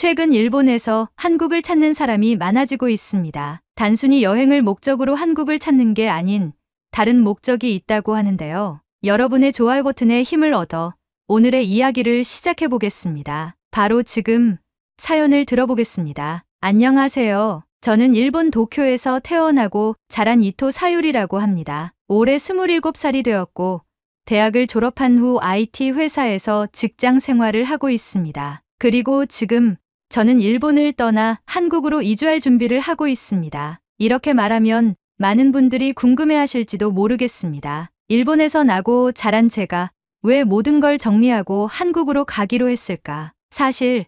최근 일본에서 한국을 찾는 사람이 많아지고 있습니다. 단순히 여행을 목적으로 한국을 찾는 게 아닌 다른 목적이 있다고 하는데요. 여러분의 좋아요 버튼에 힘을 얻어 오늘의 이야기를 시작해 보겠습니다. 바로 지금 사연을 들어보겠습니다. 안녕하세요. 저는 일본 도쿄에서 태어나고 자란 이토 사유리라고 합니다. 올해 27살이 되었고 대학을 졸업한 후 IT 회사에서 직장 생활을 하고 있습니다. 그리고 지금 저는 일본을 떠나 한국으로 이주할 준비를 하고 있습니다. 이렇게 말하면 많은 분들이 궁금해하실지도 모르겠습니다. 일본에서 나고 자란 제가 왜 모든 걸 정리하고 한국으로 가기로 했을까? 사실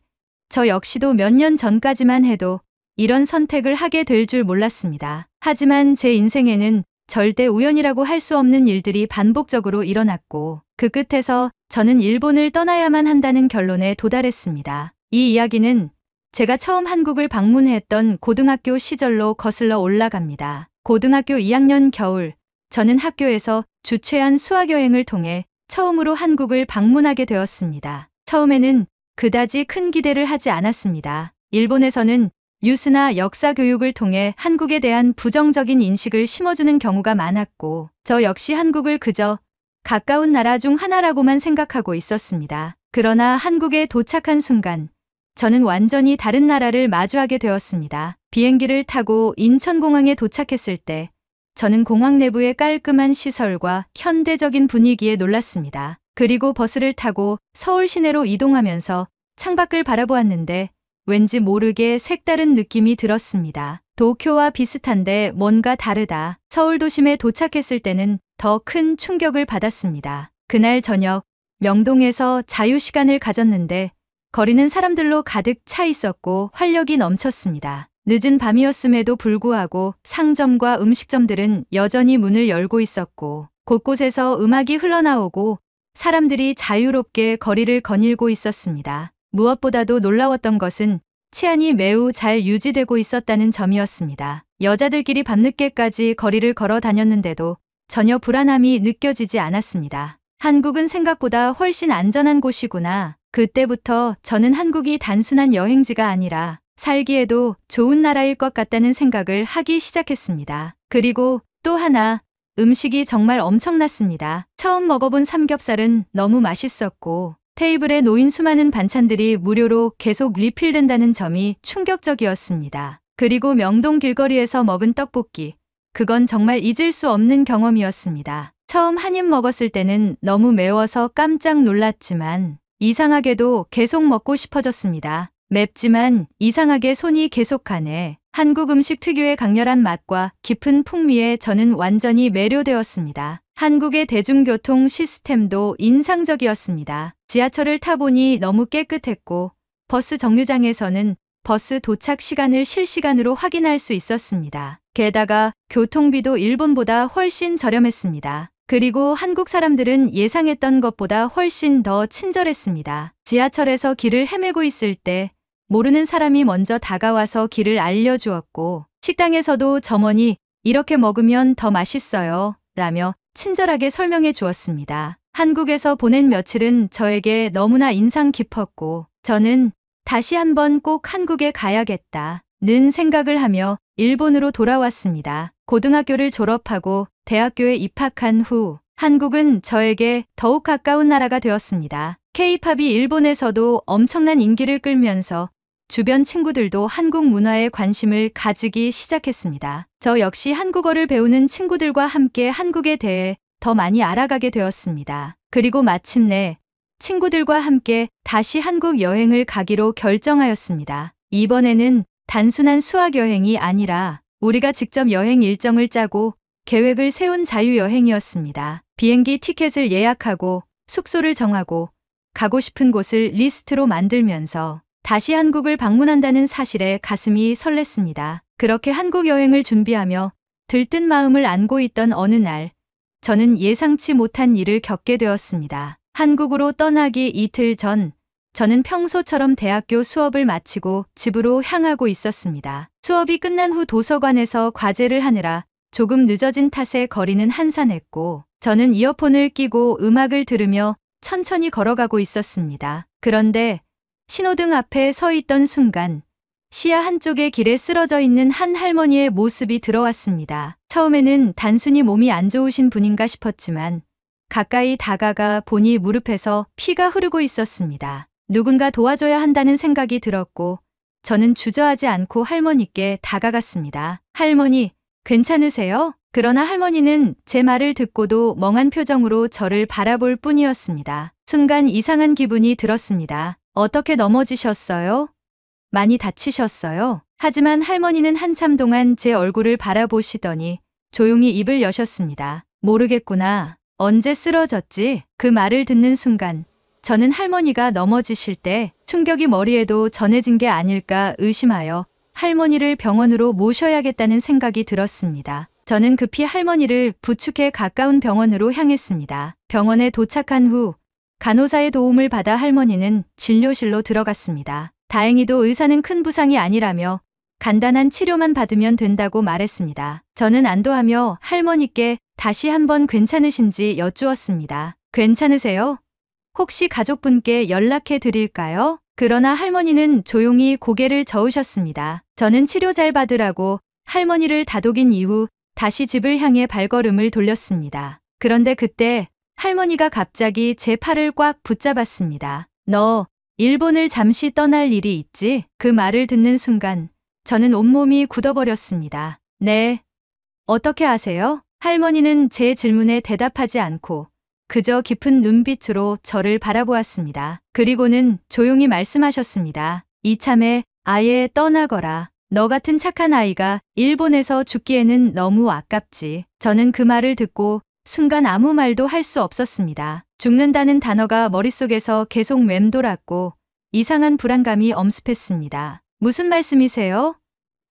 저 역시도 몇 년 전까지만 해도 이런 선택을 하게 될 줄 몰랐습니다. 하지만 제 인생에는 절대 우연이라고 할 수 없는 일들이 반복적으로 일어났고 그 끝에서 저는 일본을 떠나야만 한다는 결론에 도달했습니다. 이 이야기는 제가 처음 한국을 방문했던 고등학교 시절로 거슬러 올라갑니다. 고등학교 2학년 겨울, 저는 학교에서 주최한 수학여행을 통해 처음으로 한국을 방문하게 되었습니다. 처음에는 그다지 큰 기대를 하지 않았습니다. 일본에서는 뉴스나 역사 교육을 통해 한국에 대한 부정적인 인식을 심어주는 경우가 많았고 저 역시 한국을 그저 가까운 나라 중 하나라고만 생각하고 있었습니다. 그러나 한국에 도착한 순간 저는 완전히 다른 나라를 마주하게 되었습니다. 비행기를 타고 인천공항에 도착했을 때 저는 공항 내부의 깔끔한 시설과 현대적인 분위기에 놀랐습니다. 그리고 버스를 타고 서울 시내로 이동하면서 창밖을 바라보았는데 왠지 모르게 색다른 느낌이 들었습니다. 도쿄와 비슷한데 뭔가 다르다. 서울 도심에 도착했을 때는 더 큰 충격을 받았습니다. 그날 저녁 명동에서 자유시간을 가졌는데 거리는 사람들로 가득 차 있었고 활력이 넘쳤습니다. 늦은 밤이었음에도 불구하고 상점과 음식점들은 여전히 문을 열고 있었고 곳곳에서 음악이 흘러나오고 사람들이 자유롭게 거리를 거닐고 있었습니다. 무엇보다도 놀라웠던 것은 치안이 매우 잘 유지되고 있었다는 점이었습니다. 여자들끼리 밤늦게까지 거리를 걸어 다녔는데도 전혀 불안함이 느껴지지 않았습니다. 한국은 생각보다 훨씬 안전한 곳이구나. 그때부터 저는 한국이 단순한 여행지가 아니라 살기에도 좋은 나라일 것 같다는 생각을 하기 시작했습니다. 그리고 또 하나, 음식이 정말 엄청났습니다. 처음 먹어본 삼겹살은 너무 맛있었고 테이블에 놓인 수많은 반찬들이 무료로 계속 리필된다는 점이 충격적이었습니다. 그리고 명동 길거리에서 먹은 떡볶이, 그건 정말 잊을 수 없는 경험이었습니다. 처음 한 입 먹었을 때는 너무 매워서 깜짝 놀랐지만 이상하게도 계속 먹고 싶어졌습니다. 맵지만 이상하게 손이 계속 가네. 한국 음식 특유의 강렬한 맛과 깊은 풍미에 저는 완전히 매료되었습니다. 한국의 대중교통 시스템도 인상적이었습니다. 지하철을 타보니 너무 깨끗했고 버스 정류장에서는 버스 도착 시간을 실시간으로 확인할 수 있었습니다. 게다가 교통비도 일본보다 훨씬 저렴했습니다. 그리고 한국 사람들은 예상했던 것보다 훨씬 더 친절했습니다. 지하철에서 길을 헤매고 있을 때 모르는 사람이 먼저 다가와서 길을 알려주었고 식당에서도 점원이 이렇게 먹으면 더 맛있어요 라며 친절하게 설명해 주었습니다. 한국에서 보낸 며칠은 저에게 너무나 인상 깊었고 저는 다시 한번 꼭 한국에 가야겠다는 생각을 하며 일본으로 돌아왔습니다. 고등학교를 졸업하고 대학교에 입학한 후 한국은 저에게 더욱 가까운 나라가 되었습니다. K-팝이 일본에서도 엄청난 인기를 끌면서 주변 친구들도 한국 문화에 관심을 가지기 시작했습니다. 저 역시 한국어를 배우는 친구들과 함께 한국에 대해 더 많이 알아가게 되었습니다. 그리고 마침내 친구들과 함께 다시 한국 여행을 가기로 결정하였습니다. 이번에는 단순한 수학여행이 아니라 우리가 직접 여행 일정을 짜고 계획을 세운 자유여행이었습니다. 비행기 티켓을 예약하고 숙소를 정하고 가고 싶은 곳을 리스트로 만들면서 다시 한국을 방문한다는 사실에 가슴이 설렜습니다. 그렇게 한국 여행을 준비하며 들뜬 마음을 안고 있던 어느 날 저는 예상치 못한 일을 겪게 되었습니다. 한국으로 떠나기 이틀 전 저는 평소처럼 대학교 수업을 마치고 집으로 향하고 있었습니다. 수업이 끝난 후 도서관에서 과제를 하느라 조금 늦어진 탓에 거리는 한산했고 저는 이어폰을 끼고 음악을 들으며 천천히 걸어가고 있었습니다. 그런데 신호등 앞에 서 있던 순간 시야 한쪽의 길에 쓰러져 있는 한 할머니의 모습이 들어왔습니다. 처음에는 단순히 몸이 안 좋으신 분인가 싶었지만 가까이 다가가 보니 무릎에서 피가 흐르고 있었습니다. 누군가 도와줘야 한다는 생각이 들었고 저는 주저하지 않고 할머니께 다가갔습니다. 할머니, 괜찮으세요? 그러나 할머니는 제 말을 듣고도 멍한 표정으로 저를 바라볼 뿐이었습니다. 순간 이상한 기분이 들었습니다. 어떻게 넘어지셨어요? 많이 다치셨어요? 하지만 할머니는 한참 동안 제 얼굴을 바라보시더니 조용히 입을 여셨습니다. 모르겠구나. 언제 쓰러졌지? 그 말을 듣는 순간 저는 할머니가 넘어지실 때 충격이 머리에도 전해진 게 아닐까 의심하여 할머니를 병원으로 모셔야겠다는 생각이 들었습니다. 저는 급히 할머니를 부축해 가까운 병원으로 향했습니다. 병원에 도착한 후 간호사의 도움을 받아 할머니는 진료실로 들어갔습니다. 다행히도 의사는 큰 부상이 아니라며 간단한 치료만 받으면 된다고 말했습니다. 저는 안도하며 할머니께 다시 한번 괜찮으신지 여쭈었습니다. 괜찮으세요? 혹시 가족분께 연락해 드릴까요? 그러나 할머니는 조용히 고개를 저으셨습니다. 저는 치료 잘 받으라고 할머니를 다독인 이후 다시 집을 향해 발걸음을 돌렸습니다. 그런데 그때 할머니가 갑자기 제 팔을 꽉 붙잡았습니다. 너 일본을 잠시 떠날 일이 있지? 그 말을 듣는 순간 저는 온몸이 굳어버렸습니다. 네. 어떻게 아세요? 할머니는 제 질문에 대답하지 않고 그저 깊은 눈빛으로 저를 바라보았습니다. 그리고는 조용히 말씀하셨습니다. 이참에 아예 떠나거라. 너 같은 착한 아이가 일본에서 죽기에는 너무 아깝지. 저는 그 말을 듣고 순간 아무 말도 할 수 없었습니다. 죽는다는 단어가 머릿속에서 계속 맴돌았고 이상한 불안감이 엄습했습니다. 무슨 말씀이세요?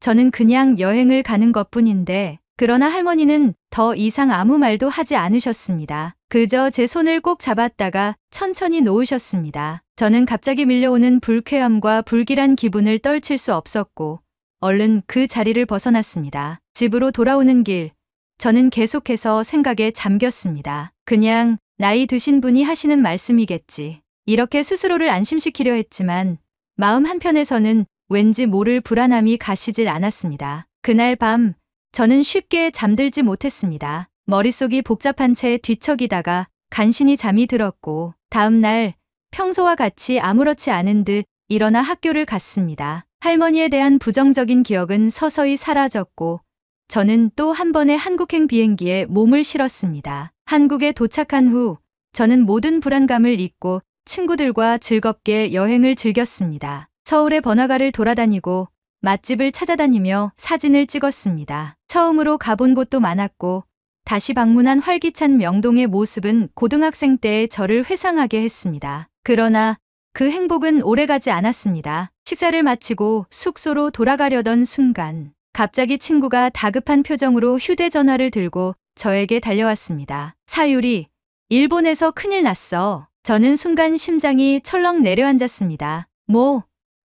저는 그냥 여행을 가는 것뿐인데. 그러나 할머니는 더 이상 아무 말도 하지 않으셨습니다. 그저 제 손을 꼭 잡았다가 천천히 놓으셨습니다. 저는 갑자기 밀려오는 불쾌함과 불길한 기분을 떨칠 수 없었고 얼른 그 자리를 벗어났습니다. 집으로 돌아오는 길, 저는 계속해서 생각에 잠겼습니다. 그냥 나이 드신 분이 하시는 말씀이겠지. 이렇게 스스로를 안심시키려 했지만 마음 한편에서는 왠지 모를 불안함이 가시질 않았습니다. 그날 밤 저는 쉽게 잠들지 못했습니다. 머릿속이 복잡한 채 뒤척이다가 간신히 잠이 들었고 다음 날 평소와 같이 아무렇지 않은 듯 일어나 학교를 갔습니다. 할머니에 대한 부정적인 기억은 서서히 사라졌고 저는 또 한 번의 한국행 비행기에 몸을 실었습니다. 한국에 도착한 후 저는 모든 불안감을 잊고 친구들과 즐겁게 여행을 즐겼습니다. 서울의 번화가를 돌아다니고 맛집을 찾아다니며 사진을 찍었습니다. 처음으로 가본 곳도 많았고 다시 방문한 활기찬 명동의 모습은 고등학생 때의 저를 회상하게 했습니다. 그러나 그 행복은 오래가지 않았습니다. 식사를 마치고 숙소로 돌아가려던 순간 갑자기 친구가 다급한 표정으로 휴대전화를 들고 저에게 달려왔습니다. 사유리, 일본에서 큰일 났어. 저는 순간 심장이 철렁 내려앉았습니다.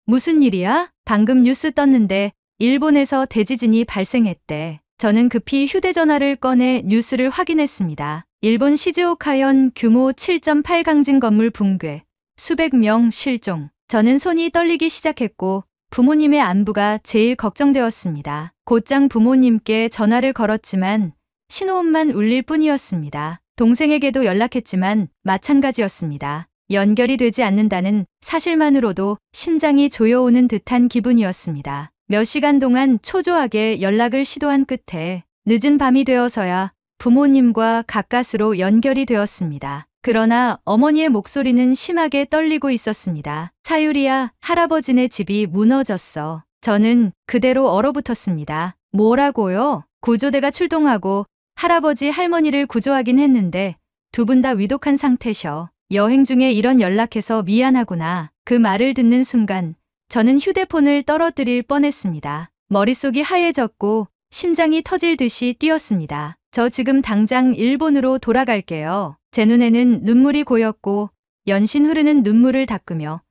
무슨 일이야? 방금 뉴스 떴는데 일본에서 대지진이 발생했대. 저는 급히 휴대전화를 꺼내 뉴스를 확인했습니다. 일본 시즈오카현 규모 7.8 강진 건물 붕괴, 수백 명 실종. 저는 손이 떨리기 시작했고 부모님의 안부가 제일 걱정되었습니다. 곧장 부모님께 전화를 걸었지만 신호음만 울릴 뿐이었습니다. 동생에게도 연락했지만 마찬가지였습니다. 연결이 되지 않는다는 사실만으로도 심장이 조여오는 듯한 기분이었습니다. 몇 시간 동안 초조하게 연락을 시도한 끝에 늦은 밤이 되어서야 부모님과 가까스로 연결이 되었습니다. 그러나 어머니의 목소리는 심하게 떨리고 있었습니다. 사유리야, 할아버지네 집이 무너졌어. 저는 그대로 얼어붙었습니다. 뭐라고요? 구조대가 출동하고 할아버지 할머니를 구조하긴 했는데 두 분 다 위독한 상태셔. 여행 중에 이런 연락해서 미안하구나. 그 말을 듣는 순간 저는 휴대폰을 떨어뜨릴 뻔했습니다. 머릿속이 하얘졌고 심장이 터질 듯이 뛰었습니다. 저 지금 당장 일본으로 돌아갈게요. 제 눈에는 눈물이 고였고 연신 흐르는 눈물을 닦으며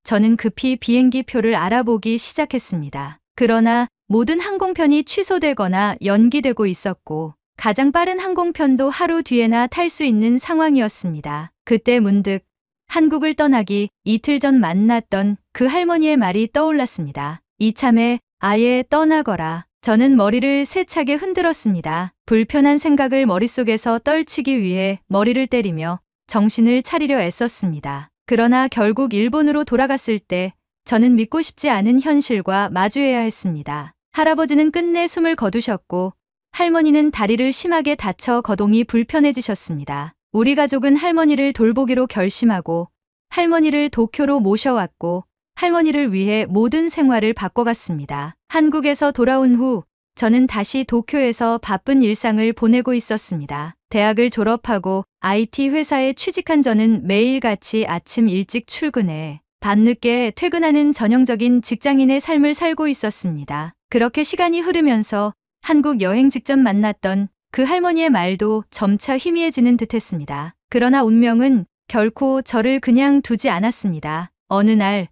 저는 급히 비행기 표를 알아보기 시작했습니다. 그러나 모든 항공편이 취소되거나 연기되고 있었고 가장 빠른 항공편도 하루 뒤에나 탈 수 있는 상황이었습니다. 그때 문득 한국을 떠나기 이틀 전 만났던 그 할머니의 말이 떠올랐습니다. 이참에 아예 떠나거라. 저는 머리를 세차게 흔들었습니다. 불편한 생각을 머릿속에서 떨치기 위해 머리를 때리며 정신을 차리려 애썼습니다. 그러나 결국 일본으로 돌아갔을 때 저는 믿고 싶지 않은 현실과 마주해야 했습니다. 할아버지는 끝내 숨을 거두셨고 할머니는 다리를 심하게 다쳐 거동이 불편해지셨습니다. 우리 가족은 할머니를 돌보기로 결심하고 할머니를 도쿄로 모셔왔고 할머니를 위해 모든 생활을 바꿔갔습니다. 한국에서 돌아온 후 저는 다시 도쿄에서 바쁜 일상을 보내고 있었습니다. 대학을 졸업하고 IT 회사에 취직한 저는 매일같이 아침 일찍 출근해 밤늦게 퇴근하는 전형적인 직장인의 삶을 살고 있었습니다. 그렇게 시간이 흐르면서 한국 여행 직전 만났던 그 할머니의 말도 점차 희미해지는 듯했습니다. 그러나 운명은 결코 저를 그냥 두지 않았습니다. 어느 날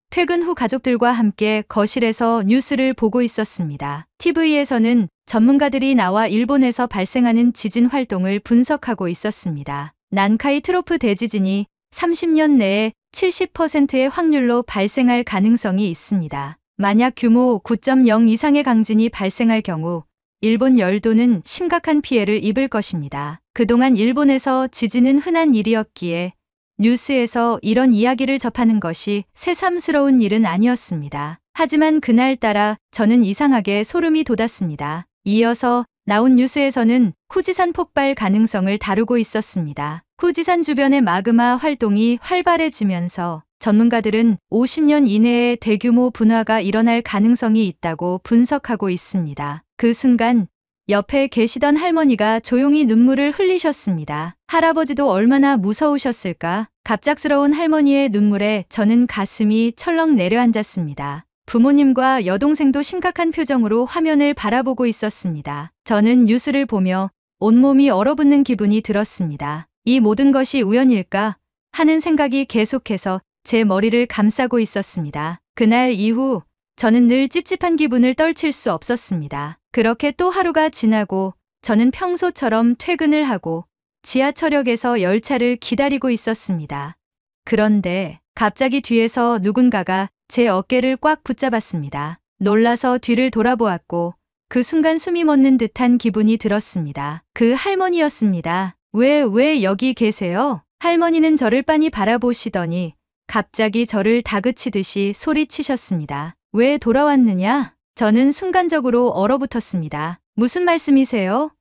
퇴근 후 가족들과 함께 거실에서 뉴스를 보고 있었습니다. TV에서는 전문가들이 나와 일본에서 발생하는 지진 활동을 분석하고 있었습니다. 난카이 트로프 대지진이 30년 내에 70%의 확률로 발생할 가능성이 있습니다. 만약 규모 9.0 이상의 강진이 발생할 경우 일본 열도는 심각한 피해를 입을 것입니다. 그동안 일본에서 지진은 흔한 일이었기에 뉴스에서 이런 이야기를 접하는 것이 새삼스러운 일은 아니었습니다. 하지만 그날따라 저는 이상하게 소름이 돋았습니다. 이어서 나온 뉴스에서는 후지산 폭발 가능성을 다루고 있었습니다. 후지산 주변의 마그마 활동이 활발해지면서 전문가들은 50년 이내에 대규모 분화가 일어날 가능성이 있다고 분석하고 있습니다. 그 순간 옆에 계시던 할머니가 조용히 눈물을 흘리셨습니다. 할아버지도 얼마나 무서우셨을까? 갑작스러운 할머니의 눈물에 저는 가슴이 철렁 내려앉았습니다. 부모님과 여동생도 심각한 표정으로 화면을 바라보고 있었습니다. 저는 뉴스를 보며 온몸이 얼어붙는 기분이 들었습니다. 이 모든 것이 우연일까 하는 생각이 계속해서 제 머리를 감싸고 있었습니다. 그날 이후 저는 늘 찝찝한 기분을 떨칠 수 없었습니다. 그렇게 또 하루가 지나고 저는 평소처럼 퇴근을 하고 지하철역에서 열차를 기다리고 있었습니다. 그런데 갑자기 뒤에서 누군가가 제 어깨를 꽉 붙잡았습니다. 놀라서 뒤를 돌아보았고 그 순간 숨이 멎는 듯한 기분이 들었습니다. 그 할머니였습니다. 왜 여기 계세요? 할머니는 저를 빤히 바라보시더니 갑자기 저를 다그치듯이 소리치셨습니다. 왜 돌아왔느냐? 저는 순간적으로 얼어붙었습니다. 무슨 말씀이세요?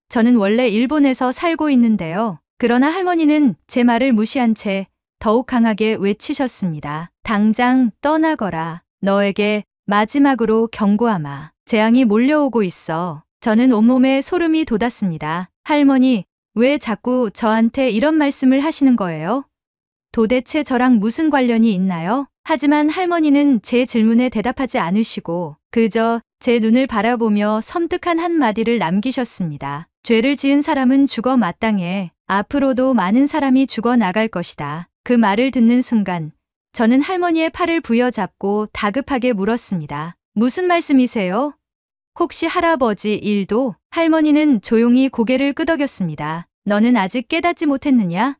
저는 원래 일본에서 살고 있는데요. 그러나 할머니는 제 말을 무시한 채 더욱 강하게 외치셨습니다. 당장 떠나거라. 너에게 마지막으로 경고하마. 재앙이 몰려오고 있어. 저는 온몸에 소름이 돋았습니다. 할머니, 왜 자꾸 저한테 이런 말씀을 하시는 거예요? 도대체 저랑 무슨 관련이 있나요? 하지만 할머니는 제 질문에 대답하지 않으시고 그저 제 눈을 바라보며 섬뜩한 한마디를 남기셨습니다. 죄를 지은 사람은 죽어 마땅해. 앞으로도 많은 사람이 죽어 나갈 것이다. 그 말을 듣는 순간 저는 할머니의 팔을 부여잡고 다급하게 물었습니다. 무슨 말씀이세요? 혹시 할아버지 일도? 할머니는 조용히 고개를 끄덕였습니다. 너는 아직 깨닫지 못했느냐?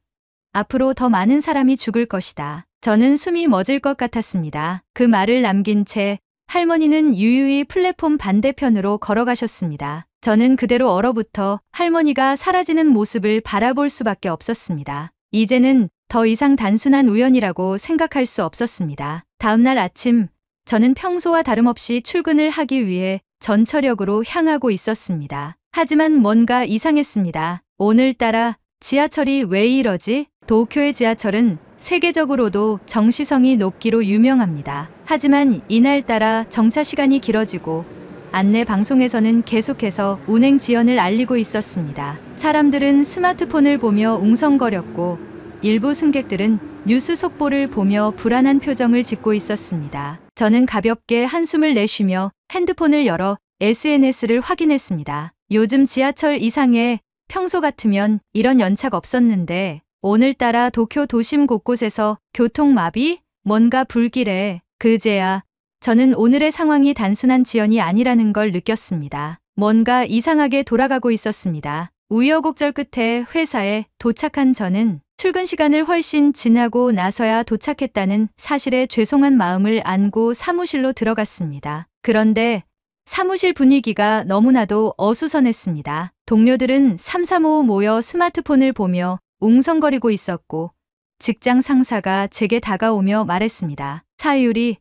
앞으로 더 많은 사람이 죽을 것이다. 저는 숨이 멎을 것 같았습니다. 그 말을 남긴 채 할머니는 유유히 플랫폼 반대편으로 걸어가셨습니다. 저는 그대로 얼어붙어 할머니가 사라지는 모습을 바라볼 수밖에 없었습니다. 이제는 더 이상 단순한 우연이라고 생각할 수 없었습니다. 다음날 아침, 저는 평소와 다름없이 출근을 하기 위해 전철역으로 향하고 있었습니다. 하지만 뭔가 이상했습니다. 오늘따라 지하철이 왜 이러지? 도쿄의 지하철은 세계적으로도 정시성이 높기로 유명합니다. 하지만 이날따라 정차 시간이 길어지고 안내 방송에서는 계속해서 운행 지연을 알리고 있었습니다. 사람들은 스마트폰을 보며 웅성거렸고 일부 승객들은 뉴스 속보를 보며 불안한 표정을 짓고 있었습니다. 저는 가볍게 한숨을 내쉬며 핸드폰을 열어 SNS를 확인했습니다. 요즘 지하철 이상해. 평소 같으면 이런 연착 없었는데 오늘따라 도쿄 도심 곳곳에서 교통마비? 뭔가 불길해. 그제야 저는 오늘의 상황이 단순한 지연이 아니라는 걸 느꼈습니다. 뭔가 이상하게 돌아가고 있었습니다. 우여곡절 끝에 회사에 도착한 저는 출근 시간을 훨씬 지나고 나서야 도착했다는 사실에 죄송한 마음을 안고 사무실로 들어갔습니다. 그런데 사무실 분위기가 너무나도 어수선했습니다. 동료들은 삼삼오오 모여 스마트폰을 보며 웅성거리고 있었고 직장 상사가 제게 다가오며 말했습니다. 사유리,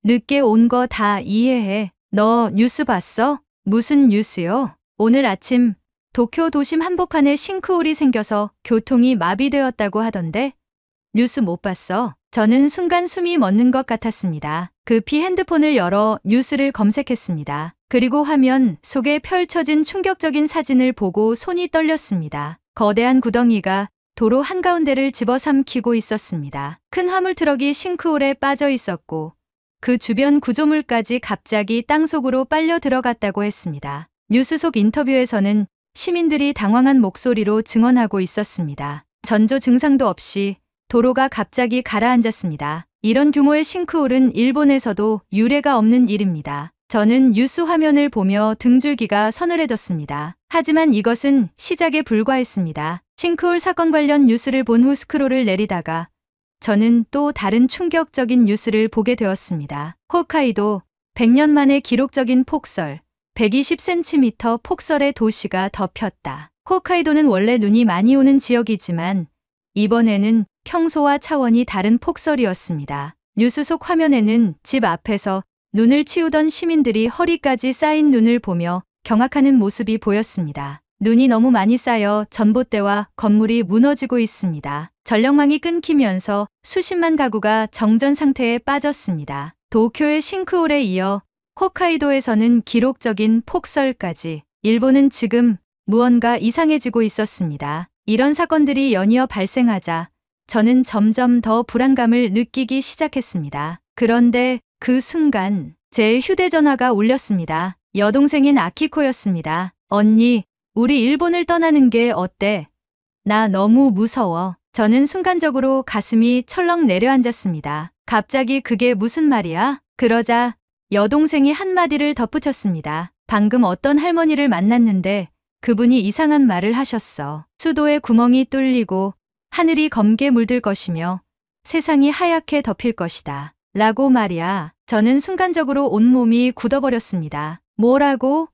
늦게 온 거 다 이해해. 너 뉴스 봤어? 무슨 뉴스요? 오늘 아침 도쿄 도심 한복판에 싱크홀이 생겨서 교통이 마비되었다고 하던데? 뉴스 못 봤어? 저는 순간 숨이 멎는 것 같았습니다. 급히 핸드폰을 열어 뉴스를 검색했습니다. 그리고 화면 속에 펼쳐진 충격적인 사진을 보고 손이 떨렸습니다. 거대한 구덩이가 도로 한가운데를 집어삼키고 있었습니다. 큰 화물 트럭이 싱크홀에 빠져 있었고 그 주변 구조물까지 갑자기 땅속으로 빨려 들어갔다고 했습니다. 뉴스 속 인터뷰에서는 시민들이 당황한 목소리로 증언하고 있었습니다. 전조 증상도 없이 도로가 갑자기 가라앉았습니다. 이런 규모의 싱크홀은 일본에서도 유례가 없는 일입니다. 저는 뉴스 화면을 보며 등줄기가 서늘해졌습니다. 하지만 이것은 시작에 불과했습니다. 싱크홀 사건 관련 뉴스를 본 후 스크롤을 내리다가 저는 또 다른 충격적인 뉴스를 보게 되었습니다. 홋카이도 100년 만에 기록적인 폭설, 120cm 폭설의 도시가 덮였다. 홋카이도는 원래 눈이 많이 오는 지역이지만 이번에는 평소와 차원이 다른 폭설이었습니다. 뉴스 속 화면에는 집 앞에서 눈을 치우던 시민들이 허리까지 쌓인 눈을 보며 경악하는 모습이 보였습니다. 눈이 너무 많이 쌓여 전봇대와 건물이 무너지고 있습니다. 전력망이 끊기면서 수십만 가구가 정전 상태에 빠졌습니다. 도쿄의 싱크홀에 이어 홋카이도에서는 기록적인 폭설까지. 일본은 지금 무언가 이상해지고 있었습니다. 이런 사건들이 연이어 발생하자 저는 점점 더 불안감을 느끼기 시작했습니다. 그런데 그 순간 제 휴대전화가 울렸습니다. 여동생인 아키코였습니다. 언니, 우리 일본을 떠나는 게 어때? 나 너무 무서워. 저는 순간적으로 가슴이 철렁 내려앉았습니다. 갑자기 그게 무슨 말이야? 그러자 여동생이 한마디를 덧붙였습니다. 방금 어떤 할머니를 만났는데 그분이 이상한 말을 하셨어. 수도에 구멍이 뚫리고 하늘이 검게 물들 것이며 세상이 하얗게 덮일 것이다. 라고 말이야. 저는 순간적으로 온몸이 굳어버렸습니다. 뭐라고?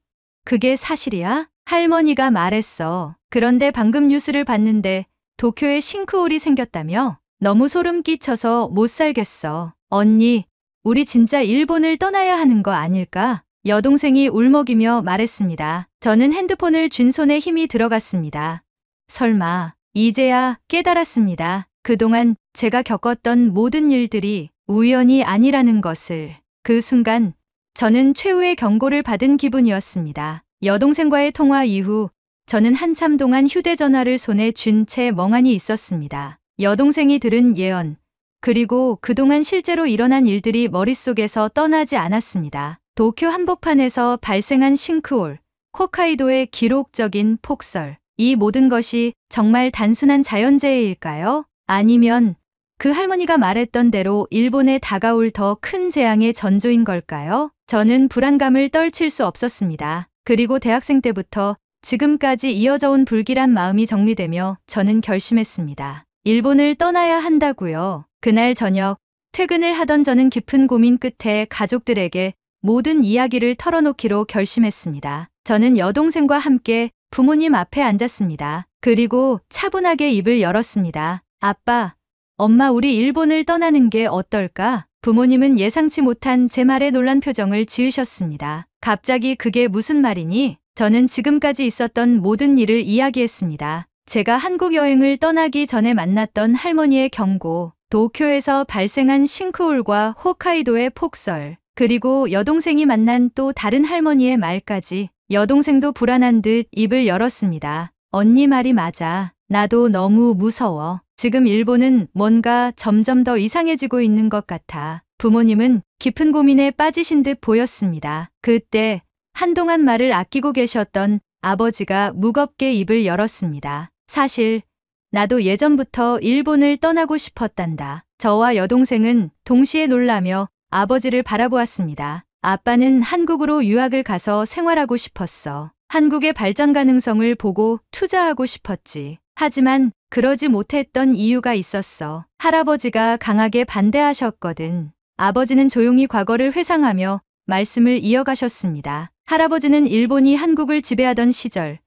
그게 사실이야? 할머니가 말했어. 그런데 방금 뉴스를 봤는데 도쿄에 싱크홀이 생겼다며? 너무 소름 끼쳐서 못 살겠어. 언니, 우리 진짜 일본을 떠나야 하는 거 아닐까? 여동생이 울먹이며 말했습니다. 저는 핸드폰을 쥔 손에 힘이 들어갔습니다. 설마, 이제야 깨달았습니다. 그동안 제가 겪었던 모든 일들이 우연이 아니라는 것을. 그 순간 저는 최후의 경고를 받은 기분이었습니다. 여동생과의 통화 이후 저는 한참 동안 휴대전화를 손에 쥔 채 멍하니 있었습니다. 여동생이 들은 예언, 그리고 그동안 실제로 일어난 일들이 머릿속에서 떠나지 않았습니다. 도쿄 한복판에서 발생한 싱크홀, 홋카이도의 기록적인 폭설, 이 모든 것이 정말 단순한 자연재해일까요? 아니면 그 할머니가 말했던 대로 일본에 다가올 더 큰 재앙의 전조인 걸까요? 저는 불안감을 떨칠 수 없었습니다. 그리고 대학생 때부터 지금까지 이어져 온 불길한 마음이 정리되며 저는 결심했습니다. 일본을 떠나야 한다고요. 그날 저녁 퇴근을 하던 저는 깊은 고민 끝에 가족들에게 모든 이야기를 털어놓기로 결심했습니다. 저는 여동생과 함께 부모님 앞에 앉았습니다. 그리고 차분하게 입을 열었습니다. 아빠, 엄마, 우리 일본을 떠나는 게 어떨까? 부모님은 예상치 못한 제 말에 놀란 표정을 지으셨습니다. 갑자기 그게 무슨 말이니? 저는 지금까지 있었던 모든 일을 이야기했습니다. 제가 한국 여행을 떠나기 전에 만났던 할머니의 경고, 도쿄에서 발생한 싱크홀과 홋카이도의 폭설, 그리고 여동생이 만난 또 다른 할머니의 말까지. 여동생도 불안한 듯 입을 열었습니다. 언니 말이 맞아. 나도 너무 무서워. 지금 일본은 뭔가 점점 더 이상해지고 있는 것 같아. 부모님은 깊은 고민에 빠지신 듯 보였습니다. 그때 한동안 말을 아끼고 계셨던 아버지가 무겁게 입을 열었습니다. 사실 나도 예전부터 일본을 떠나고 싶었단다. 저와 여동생은 동시에 놀라며 아버지를 바라보았습니다. 아빠는 한국으로 유학을 가서 생활하고 싶었어. 한국의 발전 가능성을 보고 투자하고 싶었지. 하지만 그러지 못했던 이유가 있었어. 할아버지가 강하게 반대하셨거든. 아버지는 조용히 과거를 회상하며 말씀을 이어가셨습니다. 할아버지는 일본이 한국을 지배하던 시절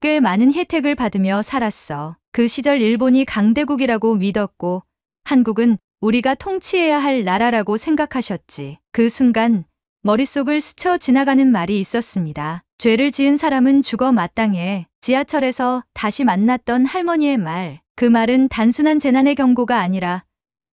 꽤 많은 혜택을 받으며 살았어. 그 시절 일본이 강대국이라고 믿었고 한국은 우리가 통치해야 할 나라라고 생각하셨지. 그 순간 머릿속을 스쳐 지나가는 말이 있었습니다. 죄를 지은 사람은 죽어 마땅해. 지하철에서 다시 만났던 할머니의 말. 그 말은 단순한 재난의 경고가 아니라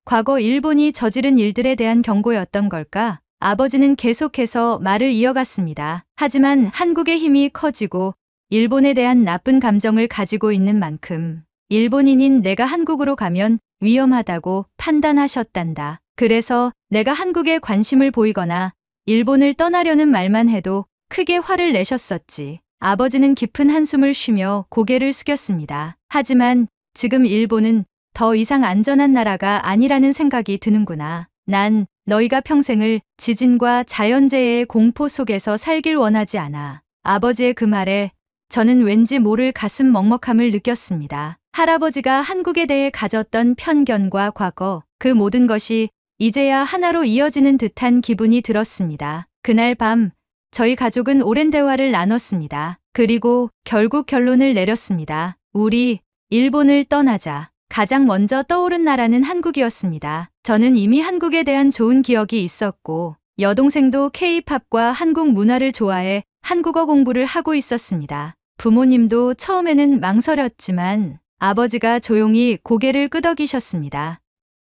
과거 일본이 저지른 일들에 대한 경고였던 걸까? 아버지는 계속해서 말을 이어갔습니다. 하지만 한국의 힘이 커지고 일본에 대한 나쁜 감정을 가지고 있는 만큼 일본인인 내가 한국으로 가면 위험하다고 판단하셨단다. 그래서 내가 한국에 관심을 보이거나 일본을 떠나려는 말만 해도 크게 화를 내셨었지. 아버지는 깊은 한숨을 쉬며 고개를 숙였습니다. 하지만 지금 일본은 더 이상 안전한 나라가 아니라는 생각이 드는구나. 난 너희가 평생을 지진과 자연재해의 공포 속에서 살길 원하지 않아. 아버지의 그 말에 저는 왠지 모를 가슴 먹먹함을 느꼈습니다. 할아버지가 한국에 대해 가졌던 편견과 과거, 그 모든 것이 이제야 하나로 이어지는 듯한 기분이 들었습니다. 그날 밤 저희 가족은 오랜 대화를 나눴습니다. 그리고 결국 결론을 내렸습니다. 우리 일본을 떠나자. 가장 먼저 떠오른 나라는 한국이었습니다. 저는 이미 한국에 대한 좋은 기억이 있었고 여동생도 K-팝과 한국 문화를 좋아해 한국어 공부를 하고 있었습니다. 부모님도 처음에는 망설였지만 아버지가 조용히 고개를 끄덕이셨습니다.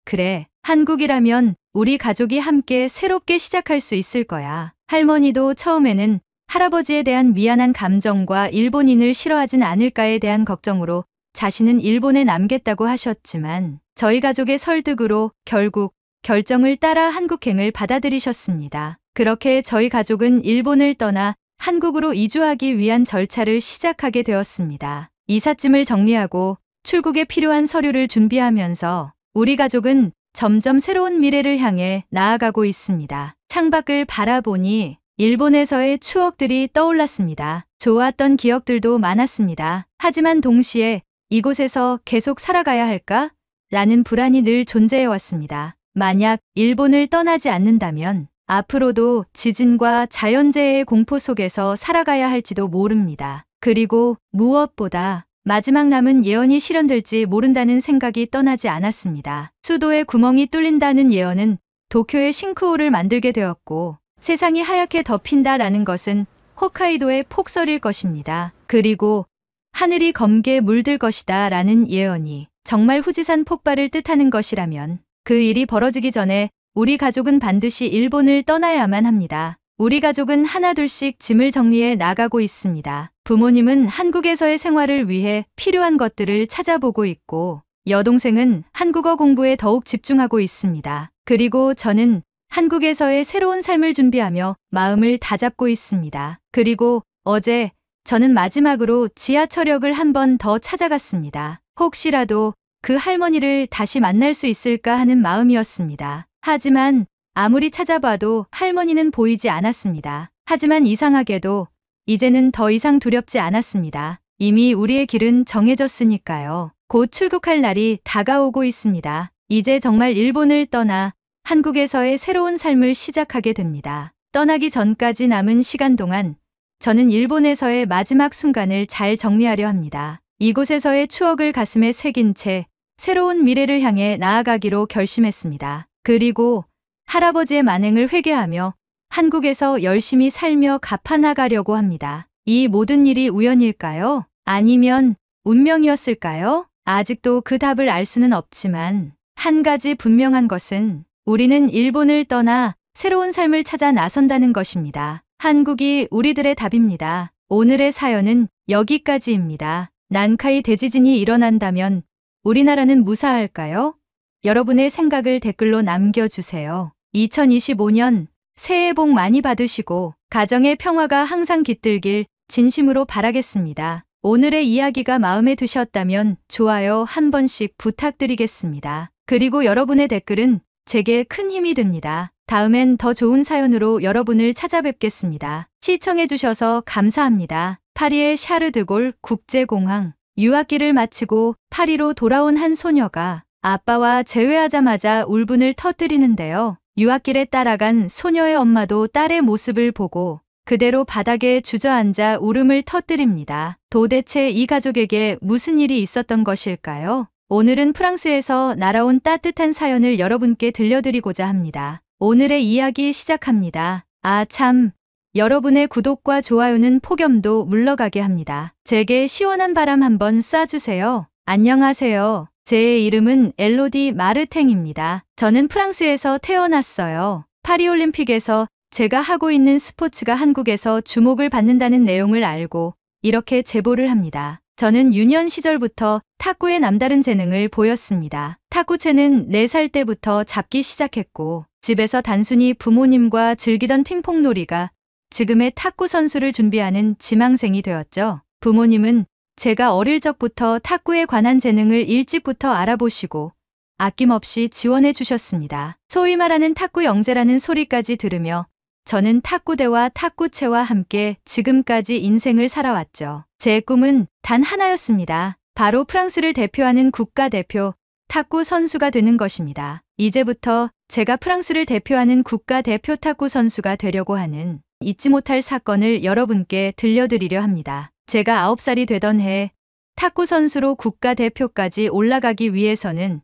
그래, 한국이라면 우리 가족이 함께 새롭게 시작할 수 있을 거야. 할머니도 처음에는 할아버지에 대한 미안한 감정과 일본인을 싫어하진 않을까에 대한 걱정으로 자신은 일본에 남겠다고 하셨지만 저희 가족의 설득으로 결국 결정을 따라 한국행을 받아들이셨습니다. 그렇게 저희 가족은 일본을 떠나 한국으로 이주하기 위한 절차를 시작하게 되었습니다. 이삿짐을 정리하고 출국에 필요한 서류를 준비하면서 우리 가족은 점점 새로운 미래를 향해 나아가고 있습니다. 창밖을 바라보니 일본에서의 추억들이 떠올랐습니다. 좋았던 기억들도 많았습니다. 하지만 동시에 이곳에서 계속 살아가야 할까? 라는 불안이 늘 존재해왔습니다. 만약 일본을 떠나지 않는다면 앞으로도 지진과 자연재해의 공포 속에서 살아가야 할지도 모릅니다. 그리고 무엇보다 마지막 남은 예언이 실현될지 모른다는 생각이 떠나지 않았습니다. 수도에 구멍이 뚫린다는 예언은 도쿄에 싱크홀을 만들게 되었고 세상이 하얗게 덮인다라는 것은 홋카이도의 폭설일 것입니다. 그리고 하늘이 검게 물들 것이다 라는 예언이 정말 후지산 폭발을 뜻하는 것이라면 그 일이 벌어지기 전에 우리 가족은 반드시 일본을 떠나야만 합니다. 우리 가족은 하나둘씩 짐을 정리해 나가고 있습니다. 부모님은 한국에서의 생활을 위해 필요한 것들을 찾아보고 있고 여동생은 한국어 공부에 더욱 집중하고 있습니다. 그리고 저는 한국에서의 새로운 삶을 준비하며 마음을 다잡고 있습니다. 그리고 어제 저는 마지막으로 지하철역을 한 번 더 찾아갔습니다. 혹시라도 그 할머니를 다시 만날 수 있을까 하는 마음이었습니다. 하지만 아무리 찾아봐도 할머니는 보이지 않았습니다. 하지만 이상하게도 이제는 더 이상 두렵지 않았습니다. 이미 우리의 길은 정해졌으니까요. 곧 출국할 날이 다가오고 있습니다. 이제 정말 일본을 떠나 한국에서의 새로운 삶을 시작하게 됩니다. 떠나기 전까지 남은 시간 동안 저는 일본에서의 마지막 순간을 잘 정리하려 합니다. 이곳에서의 추억을 가슴에 새긴 채 새로운 미래를 향해 나아가기로 결심했습니다. 그리고 할아버지의 만행을 회개하며 한국에서 열심히 살며 갚아나가려고 합니다. 이 모든 일이 우연일까요? 아니면 운명이었을까요? 아직도 그 답을 알 수는 없지만 한 가지 분명한 것은 우리는 일본을 떠나 새로운 삶을 찾아 나선다는 것입니다. 한국이 우리들의 답입니다. 오늘의 사연은 여기까지입니다. 난카이 대지진이 일어난다면 우리나라는 무사할까요? 여러분의 생각을 댓글로 남겨주세요. 2025년 새해 복 많이 받으시고 가정의 평화가 항상 깃들길 진심으로 바라겠습니다. 오늘의 이야기가 마음에 드셨다면 좋아요 한 번씩 부탁드리겠습니다. 그리고 여러분의 댓글은 제게 큰 힘이 됩니다. 다음엔 더 좋은 사연으로 여러분을 찾아뵙겠습니다. 시청해주셔서 감사합니다. 파리의 샤르드골 국제공항 유학기를 마치고 파리로 돌아온 한 소녀가 아빠와 재회하자마자 울분을 터뜨리는데요. 유학길에 따라간 소녀의 엄마도 딸의 모습을 보고 그대로 바닥에 주저앉아 울음을 터뜨립니다. 도대체 이 가족에게 무슨 일이 있었던 것일까요? 오늘은 프랑스에서 날아온 따뜻한 사연을 여러분께 들려드리고자 합니다. 오늘의 이야기 시작합니다. 아 참, 여러분의 구독과 좋아요는 폭염도 물러가게 합니다. 제게 시원한 바람 한번 쏴주세요. 안녕하세요. 제 이름은 엘로디 마르탱입니다. 저는 프랑스에서 태어났어요. 파리올림픽에서 제가 하고 있는 스포츠가 한국에서 주목을 받는다는 내용을 알고 이렇게 제보를 합니다. 저는 유년 시절부터 탁구에 남다른 재능을 보였습니다. 탁구채는 4살 때부터 잡기 시작했고 집에서 단순히 부모님과 즐기던 핑퐁놀이가 지금의 탁구 선수를 준비하는 지망생이 되었죠. 부모님은 제가 어릴 적부터 탁구에 관한 재능을 일찍부터 알아보시고 아낌없이 지원해 주셨습니다. 소위 말하는 탁구 영재라는 소리까지 들으며 저는 탁구대와 탁구채와 함께 지금까지 인생을 살아왔죠. 제 꿈은 단 하나였습니다. 바로 프랑스를 대표하는 국가대표 탁구 선수가 되는 것입니다. 이제부터 제가 프랑스를 대표하는 국가대표 탁구 선수가 되려고 하는 잊지 못할 사건을 여러분께 들려드리려 합니다. 제가 9살이 되던 해 탁구 선수로 국가대표까지 올라가기 위해서는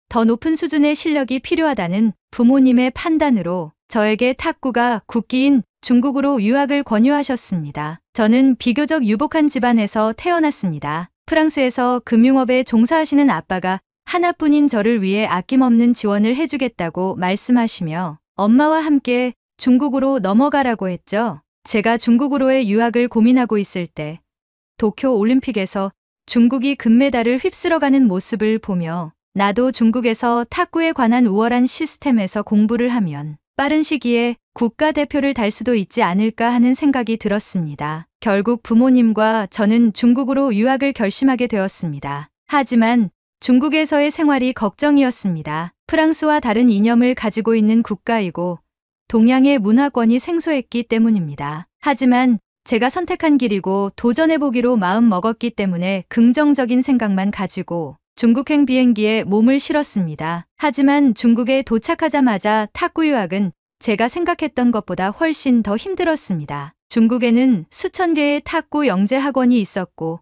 더 높은 수준의 실력이 필요하다는 부모님의 판단으로 저에게 탁구가 국기인 중국으로 유학을 권유하셨습니다. 저는 비교적 유복한 집안에서 태어났습니다. 프랑스에서 금융업에 종사하시는 아빠가 하나뿐인 저를 위해 아낌없는 지원을 해주겠다고 말씀하시며 엄마와 함께 중국으로 넘어가라고 했죠. 제가 중국으로의 유학을 고민하고 있을 때 도쿄 올림픽에서 중국이 금메달을 휩쓸어가는 모습을 보며 나도 중국에서 탁구에 관한 우월한 시스템에서 공부를 하면 빠른 시기에 국가대표를 달 수도 있지 않을까 하는 생각이 들었습니다. 결국 부모님과 저는 중국으로 유학을 결심하게 되었습니다. 하지만 중국에서의 생활이 걱정이었습니다. 프랑스와 다른 이념을 가지고 있는 국가이고 동양의 문화권이 생소했기 때문입니다. 하지만 제가 선택한 길이고 도전해보기로 마음 먹었기 때문에 긍정적인 생각만 가지고 중국행 비행기에 몸을 실었습니다. 하지만 중국에 도착하자마자 탁구 유학은 제가 생각했던 것보다 훨씬 더 힘들었습니다. 중국에는 수천 개의 탁구 영재 학원이 있었고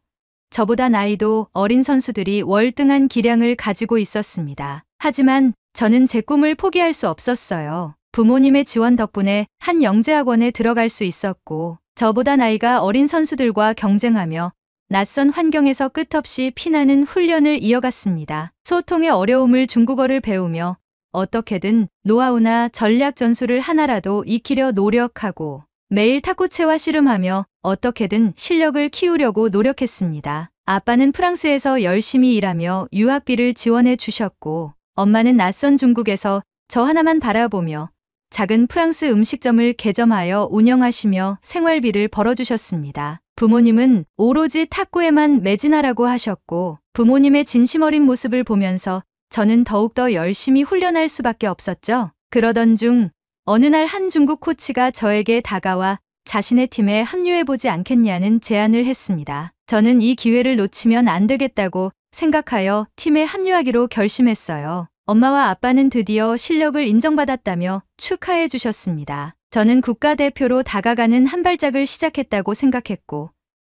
저보다 나이도 어린 선수들이 월등한 기량을 가지고 있었습니다. 하지만 저는 제 꿈을 포기할 수 없었어요. 부모님의 지원 덕분에 한 영재 학원에 들어갈 수 있었고 저보다 나이가 어린 선수들과 경쟁하며 낯선 환경에서 끝없이 피나는 훈련을 이어갔습니다. 소통의 어려움을 중국어를 배우며 어떻게든 노하우나 전략 전술을 하나라도 익히려 노력하고 매일 탁구채와 씨름하며 어떻게든 실력을 키우려고 노력했습니다. 아빠는 프랑스에서 열심히 일하며 유학비를 지원해 주셨고 엄마는 낯선 중국에서 저 하나만 바라보며 작은 프랑스 음식점을 개점하여 운영하시며 생활비를 벌어주셨습니다. 부모님은 오로지 탁구에만 매진하라고 하셨고 부모님의 진심 어린 모습을 보면서 저는 더욱더 열심히 훈련할 수밖에 없었죠. 그러던 중 어느 날 한 중국 코치가 저에게 다가와 자신의 팀에 합류해보지 않겠냐는 제안을 했습니다. 저는 이 기회를 놓치면 안 되겠다고 생각하여 팀에 합류하기로 결심했어요. 엄마와 아빠는 드디어 실력을 인정받았다며 축하해 주셨습니다. 저는 국가대표로 다가가는 한 발짝을 시작했다고 생각했고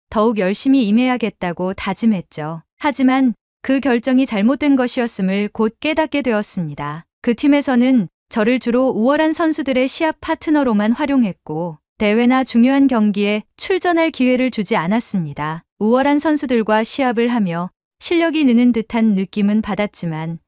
더욱 열심히 임해야겠다고 다짐했죠. 하지만 그 결정이 잘못된 것이었음을 곧 깨닫게 되었습니다. 그 팀에서는 저를 주로 우월한 선수들의 시합 파트너로만 활용했고 대회나 중요한 경기에 출전할 기회를 주지 않았습니다. 우월한 선수들과 시합을 하며 실력이 느는 듯한 느낌은 받았지만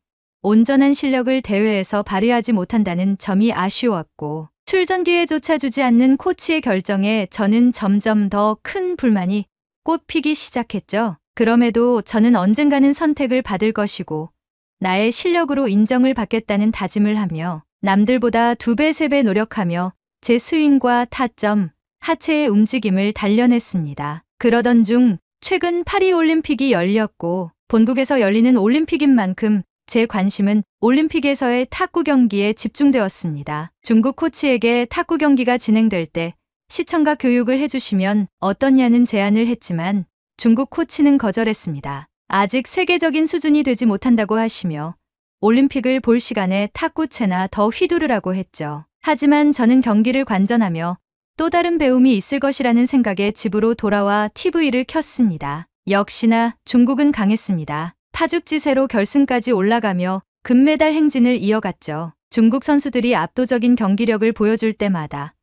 온전한 실력을 대회에서 발휘하지 못한다는 점이 아쉬웠고 출전 기회조차 주지 않는 코치의 결정에 저는 점점 더 큰 불만이 꽃피기 시작했죠. 그럼에도 저는 언젠가는 선택을 받을 것이고 나의 실력으로 인정을 받겠다는 다짐을 하며 남들보다 2배, 3배 노력하며 제 스윙과 타점, 하체의 움직임을 단련했습니다. 그러던 중 최근 파리올림픽이 열렸고 본국에서 열리는 올림픽인 만큼 제 관심은 올림픽에서의 탁구 경기에 집중되었습니다. 중국 코치에게 탁구 경기가 진행될 때 시청각 교육을 해주시면 어떻냐는 제안을 했지만 중국 코치는 거절했습니다. 아직 세계적인 수준이 되지 못한다고 하시며 올림픽을 볼 시간에 탁구채나 더 휘두르라고 했죠. 하지만 저는 경기를 관전하며 또 다른 배움이 있을 것이라는 생각에 집으로 돌아와 TV를 켰습니다. 역시나 중국은 강했습니다. 파죽지세로 결승까지 올라가며 금메달 행진을 이어갔죠. 중국 선수들이 압도적인 경기력을 보여줄 때마다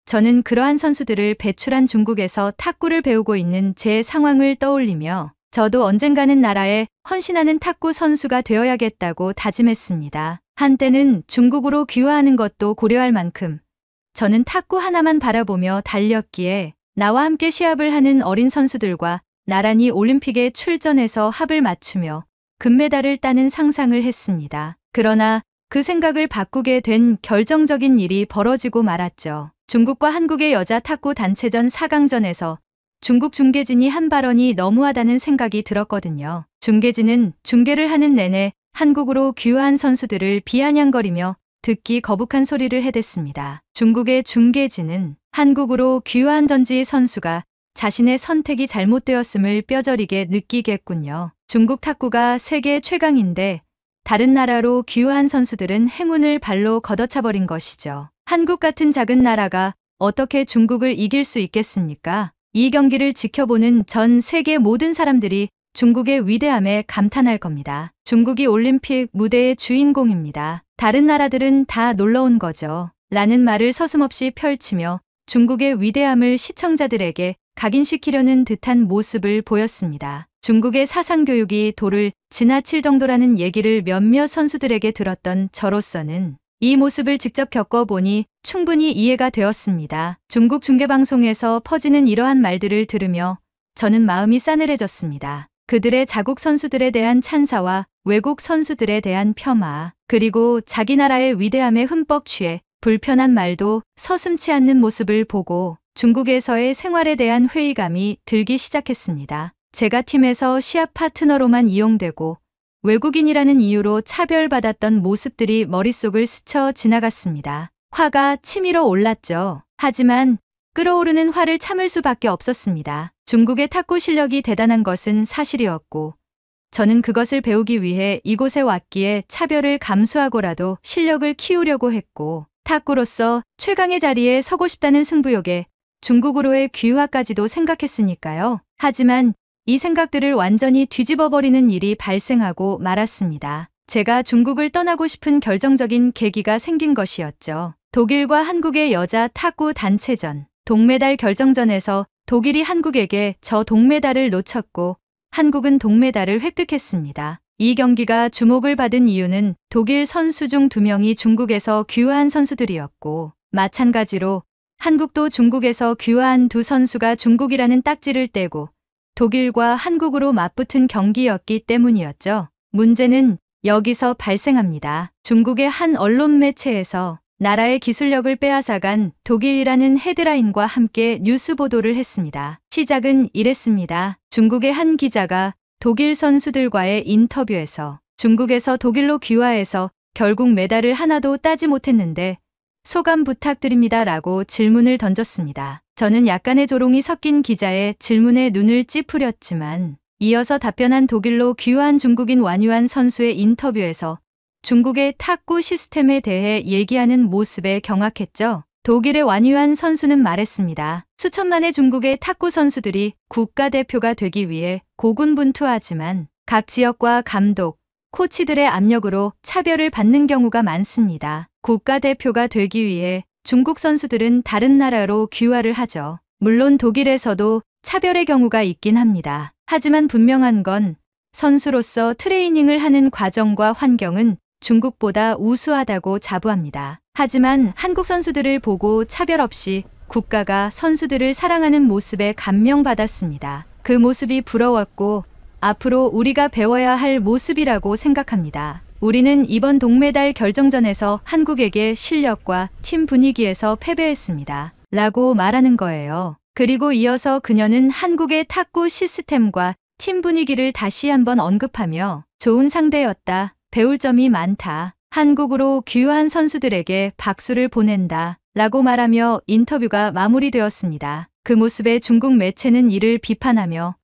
저는 그러한 선수들을 배출한 중국에서 탁구를 배우고 있는 제 상황을 떠올리며 저도 언젠가는 나라에 헌신하는 탁구 선수가 되어야겠다고 다짐했습니다. 한때는 중국으로 귀화하는 것도 고려할 만큼 저는 탁구 하나만 바라보며 달렸기에 나와 함께 시합을 하는 어린 선수들과 나란히 올림픽에 출전해서 합을 맞추며 금메달을 따는 상상을 했습니다. 그러나 그 생각을 바꾸게 된 결정적인 일이 벌어지고 말았죠. 중국과 한국의 여자 탁구 단체전 4강전에서 중국 중계진이 한 발언이 너무하다는 생각이 들었거든요. 중계진은 중계를 하는 내내 한국으로 귀화한 선수들을 비아냥거리며 듣기 거북한 소리를 해댔습니다. 중국의 중계진은 한국으로 귀화한 전지 선수가 자신의 선택이 잘못되었음을 뼈저리게 느끼겠군요. 중국 탁구가 세계 최강인데 다른 나라로 귀화한 선수들은 행운을 발로 걷어차버린 것이죠. 한국 같은 작은 나라가 어떻게 중국을 이길 수 있겠습니까? 이 경기를 지켜보는 전 세계 모든 사람들이 중국의 위대함에 감탄할 겁니다. 중국이 올림픽 무대의 주인공입니다. 다른 나라들은 다 놀러온 거죠. 라는 말을 서슴없이 펼치며 중국의 위대함을 시청자들에게 각인시키려는 듯한 모습을 보였습니다. 중국의 사상교육이 도를 지나칠 정도라는 얘기를 몇몇 선수들에게 들었던 저로서는 이 모습을 직접 겪어보니 충분히 이해가 되었습니다. 중국 중계방송에서 퍼지는 이러한 말들을 들으며 저는 마음이 싸늘해졌습니다. 그들의 자국 선수들에 대한 찬사와 외국 선수들에 대한 폄하, 그리고 자기 나라의 위대함에 흠뻑 취해 불편한 말도 서슴지 않는 모습을 보고 중국에서의 생활에 대한 회의감이 들기 시작했습니다. 제가 팀에서 시합 파트너로만 이용되고 외국인이라는 이유로 차별받았던 모습들이 머릿속을 스쳐 지나갔습니다. 화가 치밀어 올랐죠. 하지만 끓어오르는 화를 참을 수밖에 없었습니다. 중국의 탁구 실력이 대단한 것은 사실이었고 저는 그것을 배우기 위해 이곳에 왔기에 차별을 감수하고라도 실력을 키우려고 했고 탁구로서 최강의 자리에 서고 싶다는 승부욕에 중국으로의 귀화까지도 생각했으니까요. 하지만 이 생각들을 완전히 뒤집어버리는 일이 발생하고 말았습니다. 제가 중국을 떠나고 싶은 결정적인 계기가 생긴 것이었죠. 독일과 한국의 여자 탁구 단체전. 동메달 결정전에서 독일이 한국에게 저 동메달을 놓쳤고 한국은 동메달을 획득했습니다. 이 경기가 주목을 받은 이유는 독일 선수 중 2명이 중국에서 귀화한 선수들이었고 마찬가지로 한국도 중국에서 귀화한 두 선수가 중국이라는 딱지를 떼고 독일과 한국으로 맞붙은 경기였기 때문이었죠. 문제는 여기서 발생합니다. 중국의 한 언론 매체에서 나라의 기술력을 빼앗아간 독일이라는 헤드라인과 함께 뉴스 보도를 했습니다. 시작은 이랬습니다. 중국의 한 기자가 독일 선수들과의 인터뷰에서 중국에서 독일로 귀화해서 결국 메달을 하나도 따지 못했는데 소감 부탁드립니다 라고 질문을 던졌습니다. 저는 약간의 조롱이 섞인 기자의 질문에 눈을 찌푸렸지만 이어서 답변한 독일로 귀화한 중국인 완유한 선수의 인터뷰에서 중국의 탁구 시스템에 대해 얘기하는 모습에 경악했죠. 독일의 완유한 선수는 말했습니다. 수천만의 중국의 탁구 선수들이 국가대표가 되기 위해 고군분투하지만 각 지역과 감독, 코치들의 압력으로 차별을 받는 경우가 많습니다. 국가대표가 되기 위해 중국 선수들은 다른 나라로 귀화를 하죠. 물론 독일에서도 차별의 경우가 있긴 합니다. 하지만 분명한 건 선수로서 트레이닝을 하는 과정과 환경은 중국보다 우수하다고 자부합니다. 하지만 한국 선수들을 보고 차별 없이 국가가 선수들을 사랑하는 모습에 감명받았습니다. 그 모습이 부러웠고 앞으로 우리가 배워야 할 모습이라고 생각합니다. 우리는 이번 동메달 결정전에서 한국에게 실력과 팀 분위기에서 패배했습니다. 라고 말하는 거예요. 그리고 이어서 그녀는 한국의 탁구 시스템과 팀 분위기를 다시 한번 언급하며 좋은 상대였다. 배울 점이 많다. 한국으로 귀화한 선수들에게 박수를 보낸다. 라고 말하며 인터뷰가 마무리되었습니다. 그 모습에 중국 매체는 이를 비판하며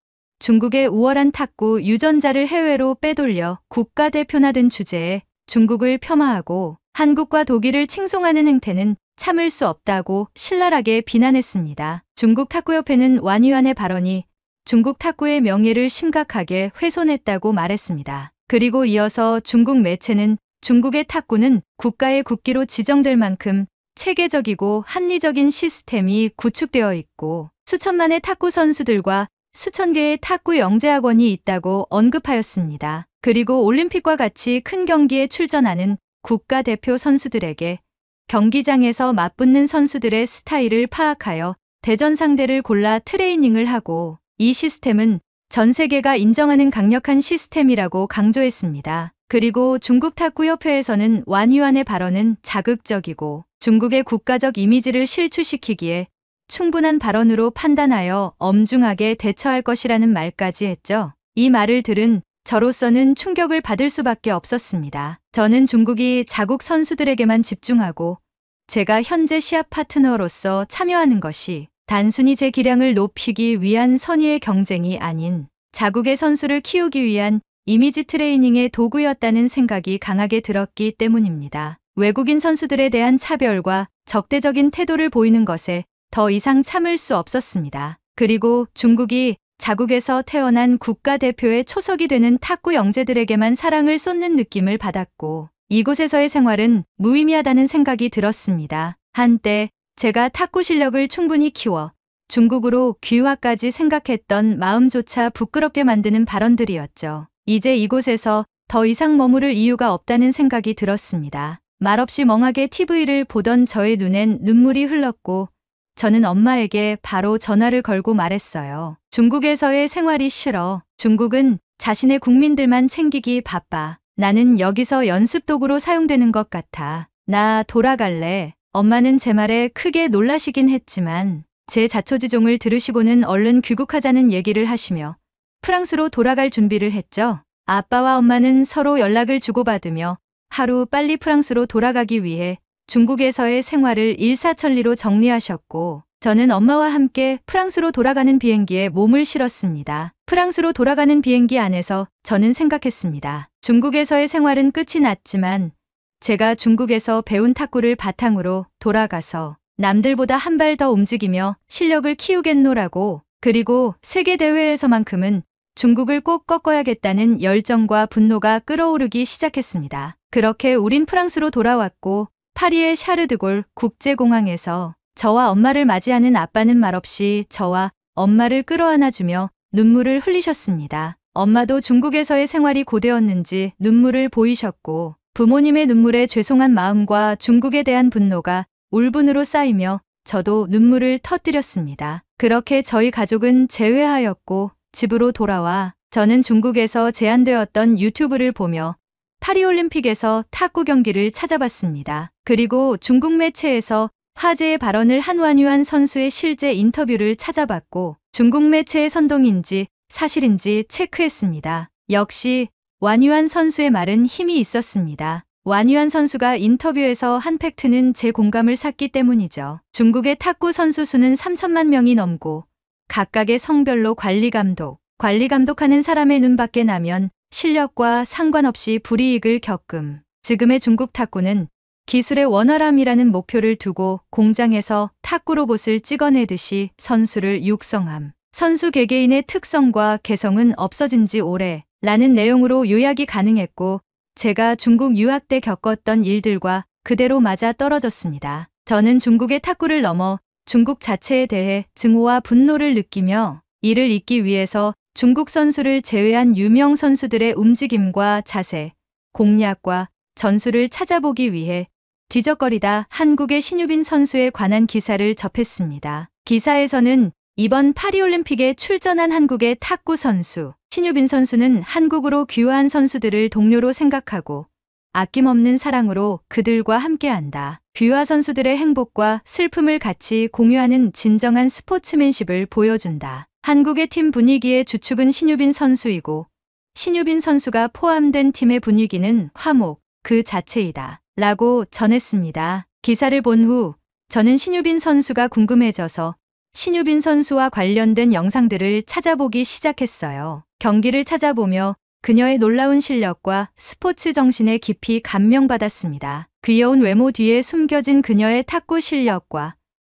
중국의 우월한 탁구 유전자를 해외로 빼돌려 국가대표나 든 주제에 중국을 폄하하고 한국과 독일을 칭송하는 행태는 참을 수 없다고 신랄하게 비난했습니다. 중국 탁구협회는 완유안의 발언이 중국 탁구의 명예를 심각하게 훼손했다고 말했습니다. 그리고 이어서 중국 매체는 중국의 탁구는 국가의 국기로 지정될 만큼 체계적이고 합리적인 시스템이 구축되어 있고 수천만의 탁구 선수들과 수천 개의 탁구 영재학원이 있다고 언급하였습니다. 그리고 올림픽과 같이 큰 경기에 출전하는 국가대표 선수들에게 경기장에서 맞붙는 선수들의 스타일을 파악하여 대전 상대를 골라 트레이닝을 하고 이 시스템은 전 세계가 인정하는 강력한 시스템이라고 강조했습니다. 그리고 중국 탁구협회에서는 완유안의 발언은 자극적이고 중국의 국가적 이미지를 실추시키기에 충분한 발언으로 판단하여 엄중하게 대처할 것이라는 말까지 했죠. 이 말을 들은 저로서는 충격을 받을 수밖에 없었습니다. 저는 중국이 자국 선수들에게만 집중하고 제가 현재 시합 파트너로서 참여하는 것이 단순히 제 기량을 높이기 위한 선의의 경쟁이 아닌 자국의 선수를 키우기 위한 이미지 트레이닝의 도구였다는 생각이 강하게 들었기 때문입니다. 외국인 선수들에 대한 차별과 적대적인 태도를 보이는 것에 더 이상 참을 수 없었습니다. 그리고 중국이 자국에서 태어난 국가대표의 초석이 되는 탁구 영재들에게만 사랑을 쏟는 느낌을 받았고 이곳에서의 생활은 무의미하다는 생각이 들었습니다. 한때 제가 탁구 실력을 충분히 키워 중국으로 귀화까지 생각했던 마음조차 부끄럽게 만드는 발언들이었죠. 이제 이곳에서 더 이상 머무를 이유가 없다는 생각이 들었습니다. 말없이 멍하게 TV를 보던 저의 눈엔 눈물이 흘렀고 저는 엄마에게 바로 전화를 걸고 말했어요. 중국에서의 생활이 싫어. 중국은 자신의 국민들만 챙기기 바빠. 나는 여기서 연습 도구로 사용되는 것 같아. 나 돌아갈래. 엄마는 제 말에 크게 놀라시긴 했지만 제 자초지종을 들으시고는 얼른 귀국하자는 얘기를 하시며 프랑스로 돌아갈 준비를 했죠. 아빠와 엄마는 서로 연락을 주고받으며 하루 빨리 프랑스로 돌아가기 위해 중국에서의 생활을 일사천리로 정리하셨고 저는 엄마와 함께 프랑스로 돌아가는 비행기에 몸을 실었습니다. 프랑스로 돌아가는 비행기 안에서 저는 생각했습니다. 중국에서의 생활은 끝이 났지만 제가 중국에서 배운 탁구를 바탕으로 돌아가서 남들보다 한 발 더 움직이며 실력을 키우겠노라고 그리고 세계대회에서만큼은 중국을 꼭 꺾어야겠다는 열정과 분노가 끓어오르기 시작했습니다. 그렇게 우린 프랑스로 돌아왔고 파리의 샤르드골 국제공항에서 저와 엄마를 맞이하는 아빠는 말없이 저와 엄마를 끌어안아주며 눈물을 흘리셨습니다. 엄마도 중국에서의 생활이 고되었는지 눈물을 보이셨고 부모님의 눈물에 죄송한 마음과 중국에 대한 분노가 울분으로 쌓이며 저도 눈물을 터뜨렸습니다. 그렇게 저희 가족은 재회하였고 집으로 돌아와 저는 중국에서 제한되었던 유튜브를 보며 파리올림픽에서 탁구 경기를 찾아봤습니다. 그리고 중국 매체에서 화제의 발언을 한 완유안 선수의 실제 인터뷰를 찾아봤고 중국 매체의 선동인지 사실인지 체크했습니다. 역시 완유안 선수의 말은 힘이 있었습니다. 완유안 선수가 인터뷰에서 한 팩트는 제 공감을 샀기 때문이죠. 중국의 탁구 선수 수는 3천만 명이 넘고 각각의 성별로 관리 감독하는 사람의 눈밖에 나면 실력과 상관없이 불이익을 겪음. 지금의 중국 탁구는 기술의 원활함이라는 목표를 두고 공장에서 탁구 로봇을 찍어내듯이 선수를 육성함. 선수 개개인의 특성과 개성은 없어진 지 오래 라는 내용으로 요약이 가능했고 제가 중국 유학 때 겪었던 일들과 그대로 맞아 떨어졌습니다. 저는 중국의 탁구를 넘어 중국 자체에 대해 증오와 분노를 느끼며 이를 잇기 위해서 중국 선수를 제외한 유명 선수들의 움직임과 자세, 공략과 전술을 찾아보기 위해 뒤적거리다 한국의 신유빈 선수에 관한 기사를 접했습니다. 기사에서는 이번 파리올림픽에 출전한 한국의 탁구 선수 신유빈 선수는 한국으로 귀화한 선수들을 동료로 생각하고 아낌없는 사랑으로 그들과 함께한다. 귀화 선수들의 행복과 슬픔을 같이 공유하는 진정한 스포츠맨십을 보여준다. 한국의 팀 분위기의 주축은 신유빈 선수이고 신유빈 선수가 포함된 팀의 분위기는 화목 그 자체이다. 라고 전했습니다. 기사를 본 후 저는 신유빈 선수가 궁금해져서 신유빈 선수와 관련된 영상들을 찾아보기 시작했어요. 경기를 찾아보며 그녀의 놀라운 실력과 스포츠 정신에 깊이 감명받았습니다. 귀여운 외모 뒤에 숨겨진 그녀의 탁구 실력과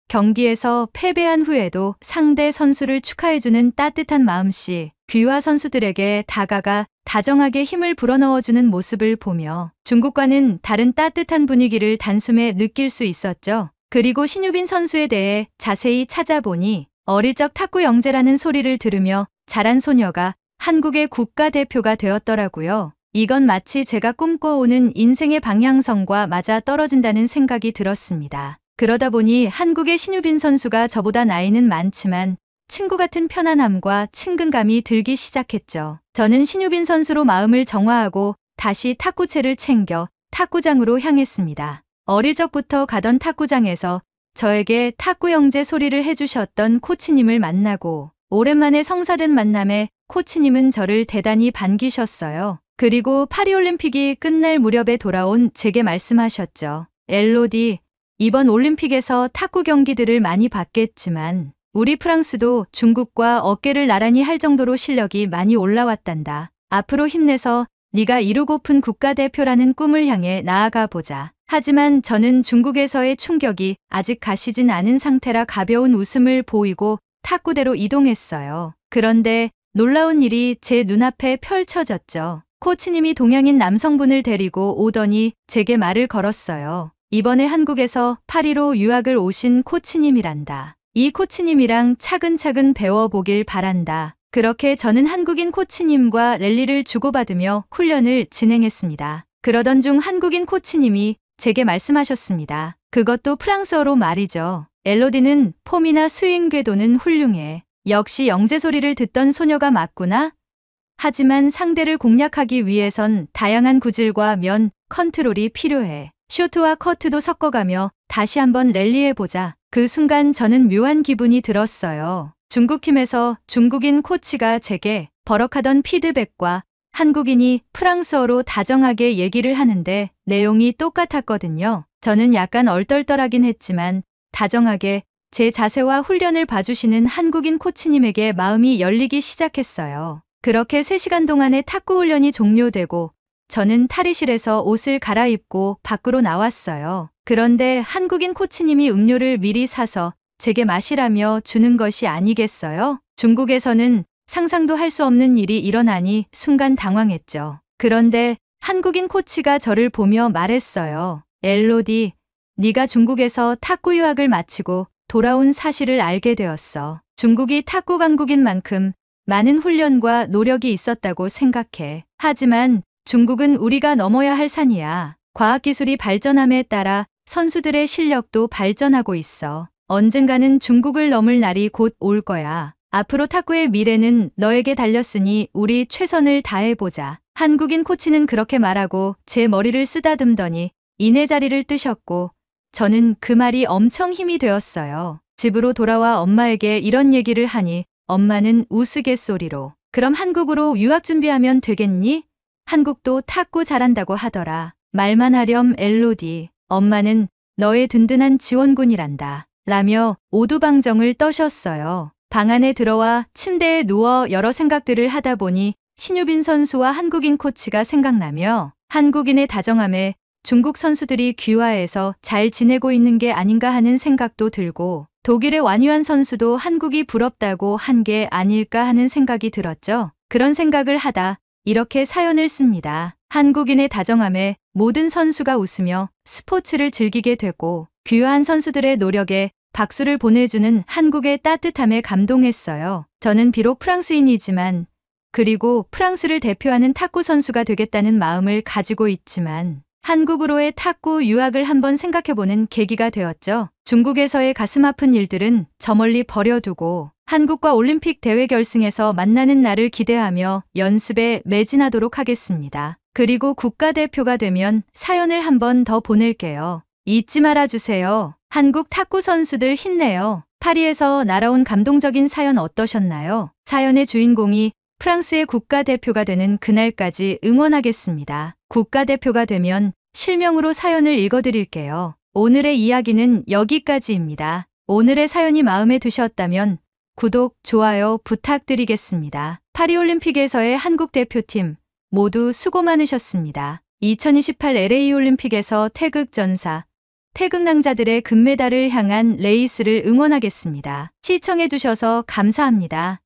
경기에서 패배한 후에도 상대 선수를 축하해주는 따뜻한 마음씨, 귀화 선수들에게 다가가 다정하게 힘을 불어넣어주는 모습을 보며 중국과는 다른 따뜻한 분위기를 단숨에 느낄 수 있었죠. 그리고 신유빈 선수에 대해 자세히 찾아보니 어릴 적 탁구 영재라는 소리를 들으며 자란 소녀가 한국의 국가대표가 되었더라고요. 이건 마치 제가 꿈꿔오는 인생의 방향성과 맞아 떨어진다는 생각이 들었습니다. 그러다 보니 한국의 신유빈 선수가 저보다 나이는 많지만 친구 같은 편안함과 친근감이 들기 시작했죠. 저는 신유빈 선수로 마음을 정화하고 다시 탁구채를 챙겨 탁구장으로 향했습니다. 어릴 적부터 가던 탁구장에서 저에게 탁구 영재 소리를 해주셨던 코치님을 만나고 오랜만에 성사된 만남에 코치님은 저를 대단히 반기셨어요. 그리고 파리올림픽이 끝날 무렵에 돌아온 제게 말씀하셨죠. 엘로디, 이번 올림픽에서 탁구 경기들을 많이 봤겠지만 우리 프랑스도 중국과 어깨를 나란히 할 정도로 실력이 많이 올라왔단다. 앞으로 힘내서 네가 이루고픈 국가대표라는 꿈을 향해 나아가 보자. 하지만 저는 중국에서의 충격이 아직 가시진 않은 상태라 가벼운 웃음을 보이고 탁구대로 이동했어요. 그런데 놀라운 일이 제 눈앞에 펼쳐졌죠. 코치님이 동양인 남성분을 데리고 오더니 제게 말을 걸었어요. 이번에 한국에서 파리로 유학을 오신 코치님이란다. 이 코치님이랑 차근차근 배워보길 바란다. 그렇게 저는 한국인 코치님과 랠리를 주고받으며 훈련을 진행했습니다. 그러던 중 한국인 코치님이 제게 말씀하셨습니다. 그것도 프랑스어로 말이죠. 엘로디는 폼이나 스윙 궤도는 훌륭해. 역시 영재 소리를 듣던 소녀가 맞구나. 하지만 상대를 공략하기 위해선 다양한 구질과 면, 컨트롤이 필요해. 쇼트와 커트도 섞어가며 다시 한번 랠리해보자. 그 순간 저는 묘한 기분이 들었어요. 중국팀에서 중국인 코치가 제게 버럭하던 피드백과 한국인이 프랑스어로 다정하게 얘기를 하는데 내용이 똑같았거든요. 저는 약간 얼떨떨하긴 했지만 다정하게 제 자세와 훈련을 봐주시는 한국인 코치님에게 마음이 열리기 시작했어요. 그렇게 3시간 동안의 탁구 훈련이 종료되고 저는 탈의실에서 옷을 갈아입고 밖으로 나왔어요. 그런데 한국인 코치님이 음료를 미리 사서 제게 마시라며 주는 것이 아니겠어요? 중국에서는 상상도 할 수 없는 일이 일어나니 순간 당황했죠. 그런데 한국인 코치가 저를 보며 말했어요. 엘로디, 네가 중국에서 탁구 유학을 마치고 돌아온 사실을 알게 되었어. 중국이 탁구 강국인 만큼 많은 훈련과 노력이 있었다고 생각해. 하지만 중국은 우리가 넘어야 할 산이야. 과학기술이 발전함에 따라 선수들의 실력도 발전하고 있어. 언젠가는 중국을 넘을 날이 곧 올 거야. 앞으로 탁구의 미래는 너에게 달렸으니 우리 최선을 다해보자. 한국인 코치는 그렇게 말하고 제 머리를 쓰다듬더니 이내 자리를 뜨셨고 저는 그 말이 엄청 힘이 되었어요. 집으로 돌아와 엄마에게 이런 얘기를 하니 엄마는 우스갯소리로 그럼 한국으로 유학 준비하면 되겠니? 한국도 탁구 잘한다고 하더라. 말만 하렴 엘로디. 엄마는 너의 든든한 지원군이란다. 라며 오두방정을 떠셨어요. 방 안에 들어와 침대에 누워 여러 생각들을 하다 보니 신유빈 선수와 한국인 코치가 생각나며 한국인의 다정함에 중국 선수들이 귀화해서 잘 지내고 있는 게 아닌가 하는 생각도 들고 독일의 완유한 선수도 한국이 부럽다고 한 게 아닐까 하는 생각이 들었죠. 그런 생각을 하다 이렇게 사연을 씁니다. 한국인의 다정함에 모든 선수가 웃으며 스포츠를 즐기게 되고 귀화한 선수들의 노력에 박수를 보내주는 한국의 따뜻함에 감동했어요. 저는 비록 프랑스인이지만 그리고 프랑스를 대표하는 탁구 선수가 되겠다는 마음을 가지고 있지만 한국으로의 탁구 유학을 한번 생각해보는 계기가 되었죠. 중국에서의 가슴 아픈 일들은 저 멀리 버려두고 한국과 올림픽 대회 결승에서 만나는 날을 기대하며 연습에 매진하도록 하겠습니다. 그리고 국가대표가 되면 사연을 한번 더 보낼게요. 잊지 말아주세요. 한국 탁구 선수들 힘내요. 파리에서 날아온 감동적인 사연 어떠셨나요? 사연의 주인공이 프랑스의 국가대표가 되는 그날까지 응원하겠습니다. 국가대표가 되면 실명으로 사연을 읽어드릴게요. 오늘의 이야기는 여기까지입니다. 오늘의 사연이 마음에 드셨다면 구독, 좋아요 부탁드리겠습니다. 파리올림픽에서의 한국 대표팀 모두 수고 많으셨습니다. 2028 LA올림픽에서 태극전사, 태극낭자들의 금메달을 향한 레이스를 응원하겠습니다. 시청해주셔서 감사합니다.